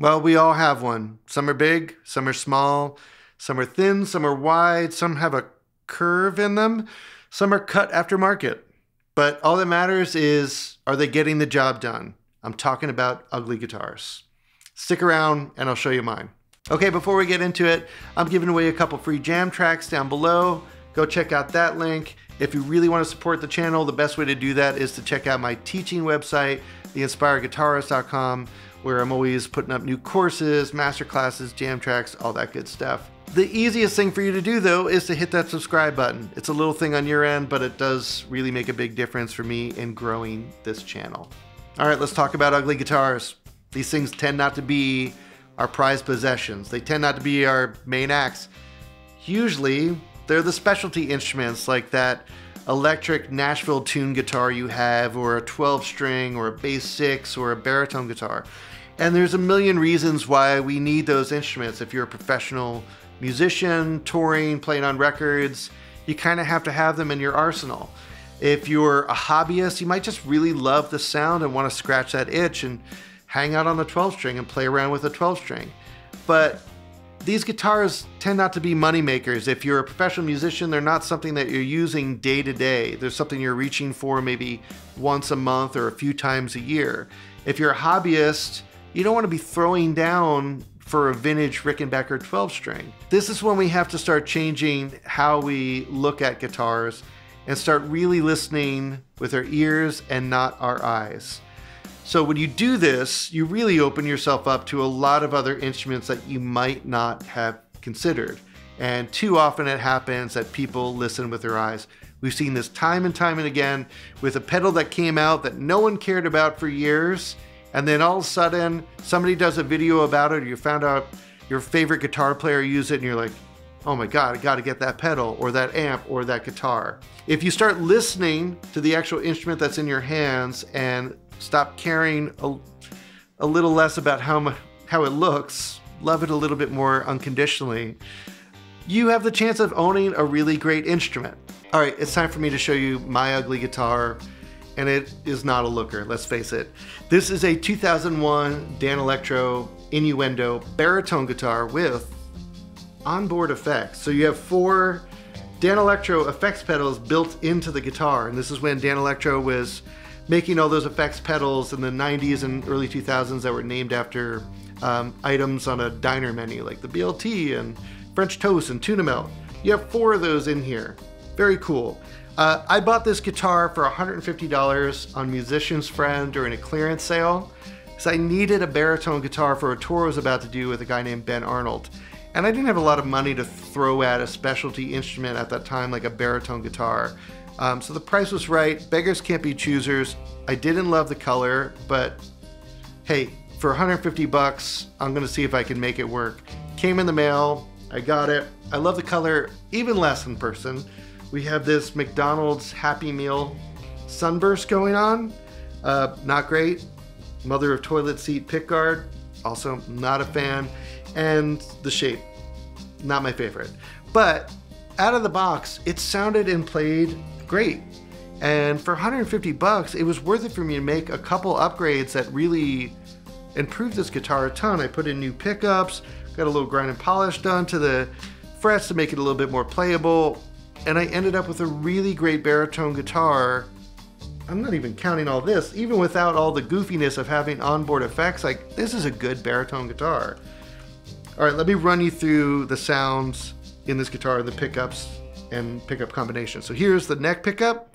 Well, we all have one. Some are big, some are small, some are thin, some are wide, some have a curve in them, some are cut aftermarket. But all that matters is, are they getting the job done? I'm talking about ugly guitars. Stick around and I'll show you mine. Okay, before we get into it, I'm giving away a couple free jam tracks down below. Go check out that link. If you really want to support the channel, the best way to do that is to check out my teaching website, theinspiredguitarist.com, where I'm always putting up new courses, masterclasses, jam tracks, all that good stuff. The easiest thing for you to do though is to hit that subscribe button. It's a little thing on your end, but it does really make a big difference for me in growing this channel. All right, let's talk about ugly guitars. These things tend not to be our prized possessions. They tend not to be our main acts. Usually, they're the specialty instruments like that electric Nashville tune guitar you have, or a 12 string, or a bass 6, or a baritone guitar. And there's a million reasons why we need those instruments. If you're a professional musician, touring, playing on records, you kind of have to have them in your arsenal. If you're a hobbyist, you might just really love the sound and want to scratch that itch and hang out on the 12 string and play around with a 12 string. But these guitars tend not to be money makers. If you're a professional musician, they're not something that you're using day to day. There's something you're reaching for maybe once a month or a few times a year. If you're a hobbyist, you don't want to be throwing down for a vintage Rickenbacker 12 string. This is when we have to start changing how we look at guitars and start really listening with our ears and not our eyes. So when you do this, you really open yourself up to a lot of other instruments that you might not have considered. And too often it happens that people listen with their eyes. We've seen this time and time and again with a pedal that came out that no one cared about for years. And then all of a sudden, somebody does a video about it, or you found out your favorite guitar player used it, and you're like, oh my God, I gotta get that pedal, or that amp, or that guitar. If you start listening to the actual instrument that's in your hands and stop caring a little less about how it looks, love it a little bit more unconditionally, you have the chance of owning a really great instrument. All right, it's time for me to show you my ugly guitar, and it is not a looker, let's face it. This is a 2001 Danelectro Innuendo baritone guitar with onboard effects. So you have 4 Danelectro effects pedals built into the guitar, and this is when Danelectro was making all those effects pedals in the 90s and early 2000s that were named after items on a diner menu, like the BLT and French toast and tuna melt. You have 4 of those in here. Very cool. I bought this guitar for $150 on Musician's Friend during a clearance sale, because I needed a baritone guitar for a tour I was about to do with a guy named Ben Arnold. And I didn't have a lot of money to throw at a specialty instrument at that time, like a baritone guitar. So the price was right. Beggars can't be choosers. I didn't love the color, but hey, for 150 bucks, I'm gonna see if I can make it work. Came in the mail, I got it. I love the color even less in person. We have this McDonald's Happy Meal sunburst going on. Not great. Mother of toilet seat pickguard, also not a fan. And the shape, not my favorite. But out of the box, it sounded and played great. And for 150 bucks, it was worth it for me to make a couple upgrades that really improved this guitar a ton. I put in new pickups, got a little grind and polish done to the frets to make it a little bit more playable, and I ended up with a really great baritone guitar. I'm not even counting all this, even without all the goofiness of having onboard effects, like this is a good baritone guitar. All right, let me run you through the sounds in this guitar, the pickups and pickup combinations. So here's the neck pickup.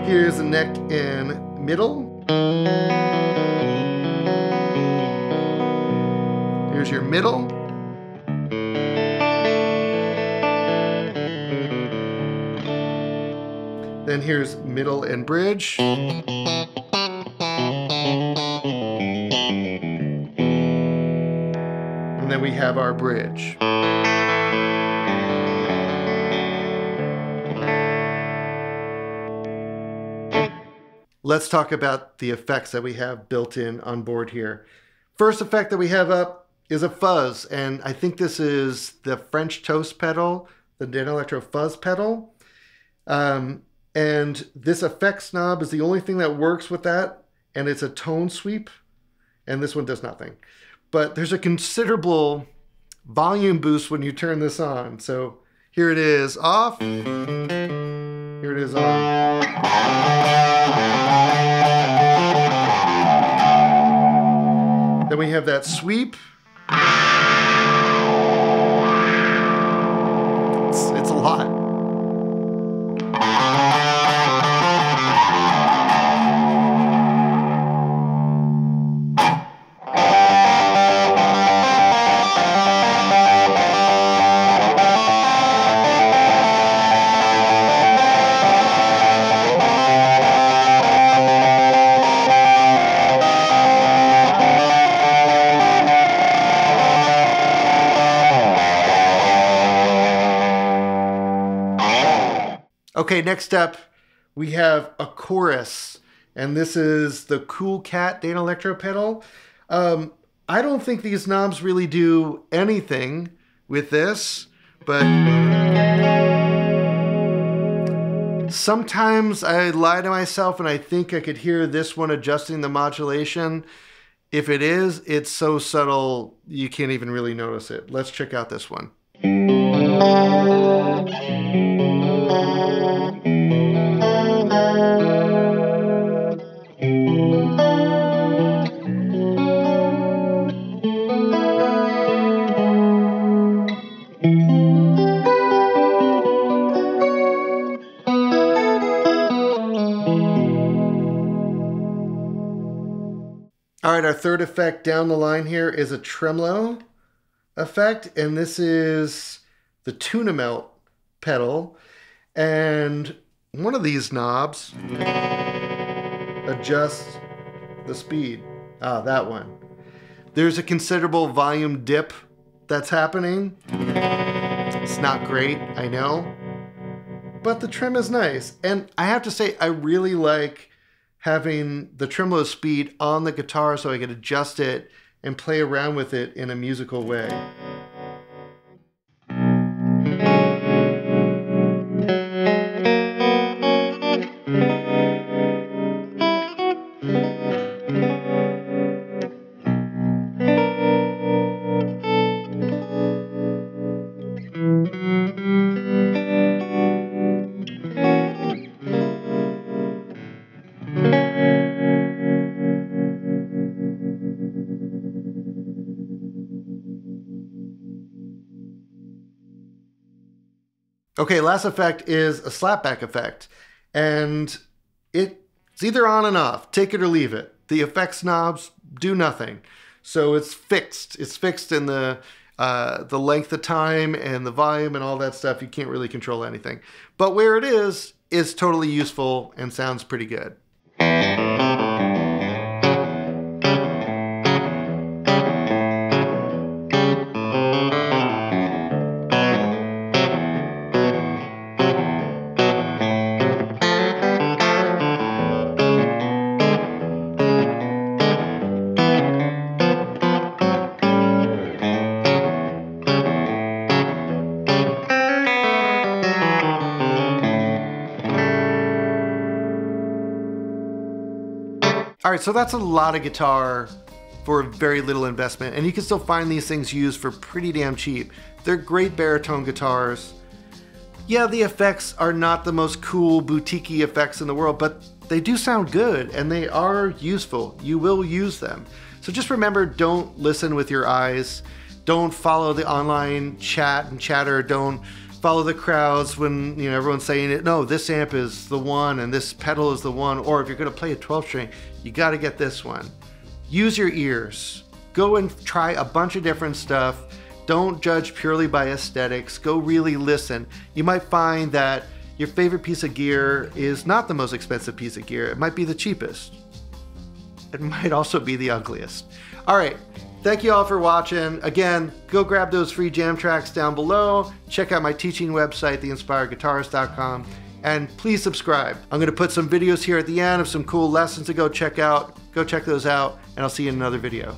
Here's the neck and middle. Here's your middle. Then here's middle and bridge. And then we have our bridge. Let's talk about the effects that we have built in on board here. First effect that we have up is a fuzz, and I think this is the French toast pedal, the Danelectro fuzz pedal. And this effects knob is the only thing that works with that, and it's a tone sweep, and this one does nothing. But there's a considerable volume boost when you turn this on. So here it is off, here it is on. Then we have that sweep. It's a lot. Okay, next up, we have a chorus, and this is the Cool Cat Danelectro pedal. I don't think these knobs really do anything with this, but sometimes I lie to myself and I think I could hear this one adjusting the modulation. If it is, it's so subtle you can't even really notice it. Let's check out this one. All right, our third effect down the line here is a tremolo effect, and this is the Tuna Melt pedal. And one of these knobs adjusts the speed. Ah, that one. There's a considerable volume dip that's happening. It's not great, I know, but the trim is nice. And I have to say, I really like having the tremolo speed on the guitar so I can adjust it and play around with it in a musical way. Okay, last effect is a slapback effect, and it's either on and off, take it or leave it. The effects knobs do nothing, so it's fixed. It's fixed in the length of time and the volume and all that stuff. You can't really control anything, but where it is totally useful and sounds pretty good. All right, so that's a lot of guitar for very little investment, and you can still find these things used for pretty damn cheap. They're great baritone guitars. Yeah, the effects are not the most cool boutique-y effects in the world, but they do sound good and they are useful. You will use them. So just remember, don't listen with your eyes. Don't follow the online chat and chatter. Don't follow the crowds when everyone's saying it. No, this amp is the one and this pedal is the one. Or if you're gonna play a 12 string, you gotta get this one. Use your ears. Go and try a bunch of different stuff. Don't judge purely by aesthetics. Go really listen. You might find that your favorite piece of gear is not the most expensive piece of gear. It might be the cheapest. It might also be the ugliest. All right, thank you all for watching. Again, go grab those free jam tracks down below. Check out my teaching website, theinspiredguitarist.com, and please subscribe. I'm gonna put some videos here at the end of some cool lessons to go check out. Go check those out, and I'll see you in another video.